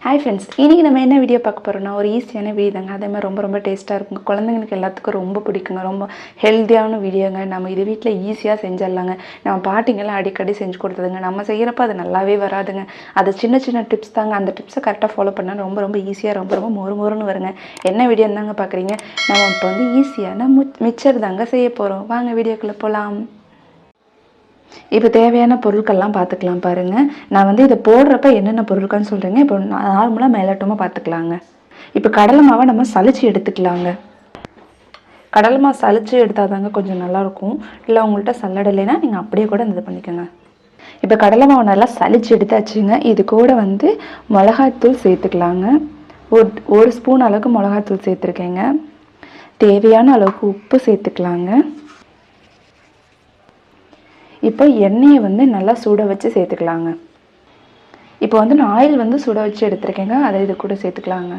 Hi friends, இன்றைக்கி நம்ம என்ன வீடியோ பார்க்க போகிறோம்னா ஒரு ஈஸியான வீடியோ தாங்க. அதே மாதிரி ரொம்ப ரொம்ப டேஸ்ட்டாக இருக்குங்க. குழந்தைங்களுக்கு எல்லாத்துக்கும் ரொம்ப பிடிக்குங்க. ரொம்ப ஹெல்த்தியான வீடியோங்க. நம்ம இது வீட்டில் ஈஸியாக செஞ்சிடலாங்க. நம்ம பாட்டிங்கெல்லாம் அடிக்கடி செஞ்சு கொடுத்ததுங்க. நம்ம செய்கிறப்ப அது நல்லாவே வராதுங்க. அது சின்ன சின்ன டிப்ஸ் தாங்க. அந்த டிப்ஸை கரெக்டாக ஃபாலோ பண்ணால் ரொம்ப ரொம்ப ஈஸியாக ரொம்ப மொறு மொறுன்னு வருங்க. என்ன வீடியோ தாங்க பார்க்குறீங்க? நம்ம இப்போ வந்து ஈஸியான மிச்சர் தாங்க செய்ய போகிறோம். வாங்க வீடியோக்குள்ளே போகலாம். இப்போ தேவையான பொருட்கள்லாம் பார்த்துக்கலாம் பாருங்கள். நான் வந்து இதை போடுறப்ப என்னென்ன பொருட்கள்னு சொல்கிறேங்க. இப்போ நார்மலாக மேலோட்டமாக பார்த்துக்கலாங்க. இப்போ கடலை மாவை நம்ம சலிச்சு எடுத்துக்கலாங்க. கடலை மாவு சலிச்சு எடுத்தால் தாங்க கொஞ்சம் நல்லாயிருக்கும். இல்லை உங்கள்கிட்ட சல்லடை இல்லைன்னா நீங்கள் அப்படியே கூட இது பண்ணிக்கோங்க. இப்போ கடலை மாவு நல்லா சலிச்சு எடுத்தாச்சுங்க. இது கூட வந்து மிளகாய்த்தூள் சேர்த்துக்கலாங்க. ஒரு ஸ்பூன் அளவுக்கு மிளகாய்த்தூள் சேர்த்துருக்கேங்க. தேவையான அளவுக்கு உப்பு சேர்த்துக்கலாங்க. இப்போ எண்ணெயை வந்து நல்லா சுட வச்சு சேர்த்துக்கலாங்க. இப்போ வந்து நான் ஆயில் வந்து சுட வச்சு எடுத்துருக்கேங்க. அதை இது கூட சேர்த்துக்கலாங்க.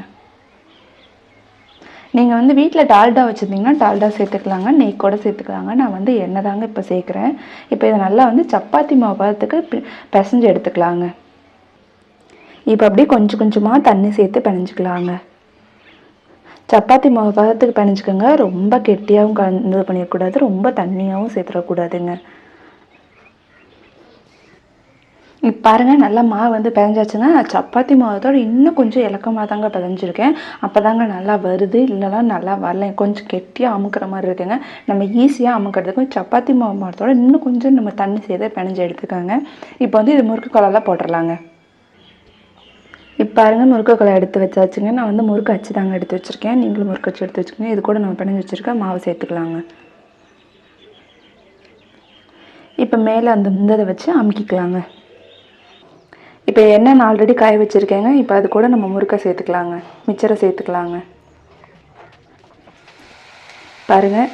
நீங்கள் வந்து வீட்டில் டால்டா வச்சுருந்தீங்கன்னா டால்டா சேர்த்துக்கலாங்க. நெய் கூட சேர்த்துக்கலாங்க. நான் வந்து எண்ணெய் தாங்க இப்போ சேர்க்குறேன். இப்போ இதை நல்லா வந்து சப்பாத்தி மாவு பதத்துக்கு பிசைஞ்சு எடுத்துக்கலாங்க. இப்போ அப்படியே கொஞ்சம் கொஞ்சமாக தண்ணி சேர்த்து பிணைஞ்சிக்கலாங்க. சப்பாத்தி மாவு பதத்துக்கு பிணைஞ்சிக்கோங்க. ரொம்ப கெட்டியாகவும் இது பண்ணிடக்கூடாது, ரொம்ப தண்ணியாகவும் சேர்த்துடக்கூடாதுங்க. இப்போ பாருங்கள், நல்லா மாவு வந்து பிசைஞ்சாச்சுங்க. சப்பாத்தி மாவத்தோடு இன்னும் கொஞ்சம் இலக்கமாக தாங்க பிசைஞ்சிருக்கேன். அப்போ தாங்க நல்லா வருது. இல்லைனா நல்லா வரல, கொஞ்சம் கெட்டியாக அமுக்கிற மாதிரி இருக்குங்க. நம்ம ஈஸியாக அமுக்கிறதுக்கு சப்பாத்தி மாவத்தோட இன்னும் கொஞ்சம் நம்ம தண்ணி சேர்த்து பிணைஞ்சு எடுத்துக்கோங்க. இப்போ வந்து இது முறுக்கு குழாலாம் போட்டுடலாங்க. இப்போ பாருங்கள், முறுக்கு குழா எடுத்து வச்சாச்சுங்க. நான் வந்து முறுக்கு அச்சு தாங்க எடுத்து வச்சுருக்கேன். நீங்களும் முறுக்கு அச்சு எடுத்து வச்சுக்கோங்க. இது கூட நம்ம பிணைஞ்சு வச்சுருக்க மாவு சேர்த்துக்கலாங்க. இப்போ மேலே அந்த இதை வச்சு அமுக்கிக்கலாங்க. இப்போ எண்ணெய் ஆல்ரெடி காய வச்சுருக்கேங்க. இப்போ அது கூட நம்ம முறுக்கை சேர்த்துக்கலாங்க. மிச்சரை சேர்த்துக்கலாங்க. பாருங்கள்,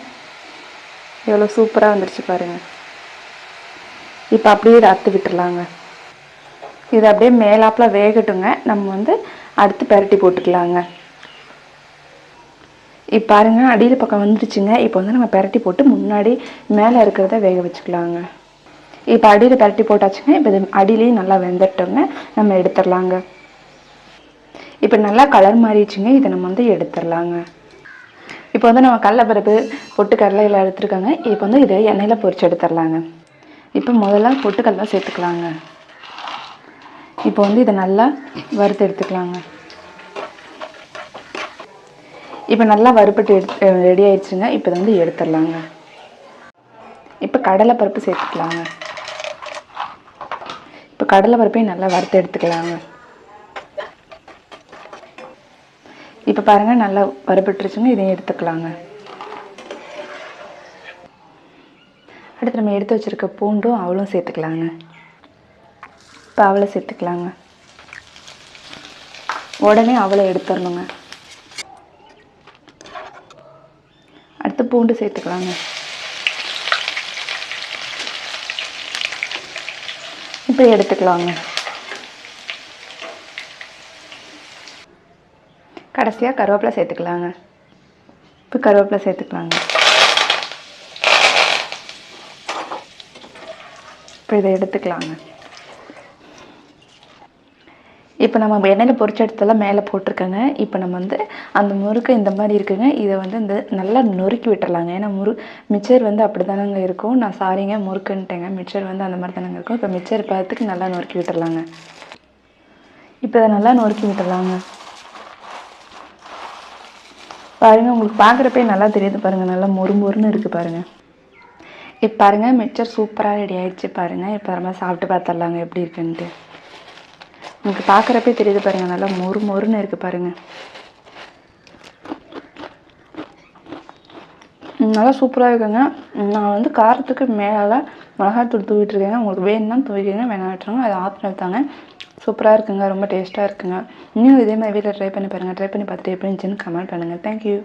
எவ்வளோ சூப்பராக வந்துடுச்சு பாருங்கள். இப்போ அப்படியே இதை அறுத்து விட்டுடலாங்க. இது அப்படியே மேலாப்பில் வேகட்டுங்க. நம்ம வந்து அடுத்து பெரட்டி போட்டுக்கலாங்க. இப்போ பாருங்கள், அடியில் பக்கம் வந்துடுச்சுங்க. இப்போ வந்து நம்ம பெரட்டி போட்டு முன்னாடி மேலே இருக்கிறத வேக வச்சுக்கலாங்க. இப்போ அடியில் பெரட்டி போட்டாச்சுங்க. இப்போ இது அடியிலையும் நல்லா வெந்துட்டோங்க. நம்ம எடுத்துடலாங்க. இப்போ நல்லா கலர் மாறிடுச்சுங்க. இதை நம்ம வந்து எடுத்துடலாங்க. இப்போ வந்து நம்ம கடலைப்பருப்பு பொட்டுக்கடலை எல்லாம் எடுத்துருக்காங்க. இப்போ வந்து இதை எண்ணெயில் பொரிச்சு எடுத்துடலாங்க. இப்போ முதல்ல பொட்டுக்கடலை சேர்த்துக்கலாங்க. இப்போ வந்து இதை நல்லா வறுத்து எடுத்துக்கலாங்க. இப்போ நல்லா வறுப்பட்டு ரெடி ஆயிடுச்சுங்க. இப்போ இதை வந்து எடுத்துடலாங்க. இப்போ கடலைப்பருப்பு சேர்த்துக்கலாங்க. இப்போ கடலைப்பருப்பையும் நல்லா வறுத்து எடுத்துக்கலாங்க. இப்போ பாருங்கள், நல்லா வறுபட்டுருச்சுங்க. இதையும் எடுத்துக்கலாங்க. அடுத்து நம்ம எடுத்து வச்சுருக்க பூண்டும் அவளும் சேர்த்துக்கலாங்க. இப்போ அவளை சேர்த்துக்கலாங்க. உடனே அவளை எடுத்துடணுங்க. அடுத்து பூண்டு சேர்த்துக்கலாங்க. இப்போ எடுத்துக்கலாங்க. கடைசியாக கருவேப்பிலை சேர்த்துக்கலாங்க. இப்போ கருவேப்பிலை சேர்த்துக்கலாங்க. இப்போ இதை எடுத்துக்கலாங்க. இப்போ நம்ம எண்ணெயில் பொரிச்ச இடத்துல மேலே போட்டிருக்கோங்க. இப்போ நம்ம வந்து அந்த முறுக்கு இந்த மாதிரி இருக்குங்க. இதை வந்து இந்த நல்லா நொறுக்கி விட்டுறலாங்க. ஏன்னா மிச்சர் வந்து அப்படி தானங்க இருக்கும். நான் சாரிங்க, முறுக்குன்ட்டேங்க. மிச்சர் வந்து அந்த மாதிரி தானங்க இருக்கும். இப்போ மிச்சர் பார்த்துக்கு நல்லா நொறுக்கி விட்டுறலாங்க. இப்போ இதை நல்லா நொறுக்கி விட்டுறலாங்க. பாருங்கள், உங்களுக்கு பார்க்குறப்பே நல்லா தெரியுது பாருங்கள். நல்லா மொறுன்னு இருக்குது பாருங்கள். இப்போ பாருங்கள், மிச்சர் சூப்பராக ரெடி ஆகிடுச்சு பாருங்கள். இப்போ நம்ம சாப்பிட்டு பார்த்துடலாங்க எப்படி இருக்குன்ட்டு. உங்களுக்கு பார்க்குறப்பே தெரியுது பாருங்கள். நல்லா மொறுன்னு இருக்குது பாருங்கள். நல்லா சூப்பராக இருக்குங்க. நான் வந்து காரத்துக்கு மேலே மிளகாய்த்தூள் தூவிட்டுருக்கேங்க. உங்களுக்கு வேணும்னா தூவிக்கங்க, வேணா விட்டுருங்க. அது ஆப்ஷனல் தாங்க. சூப்பராக இருக்குங்க. ரொம்ப டேஸ்ட்டாக இருக்குங்க. இன்னும் இதே மாதிரி வீட்டில் ட்ரை பண்ணி பாருங்கள். ட்ரை பண்ணி பார்த்துட்டு எப்படி இருந்துச்சுன்னு கமெண்ட் பண்ணுங்கள். தேங்க்யூ.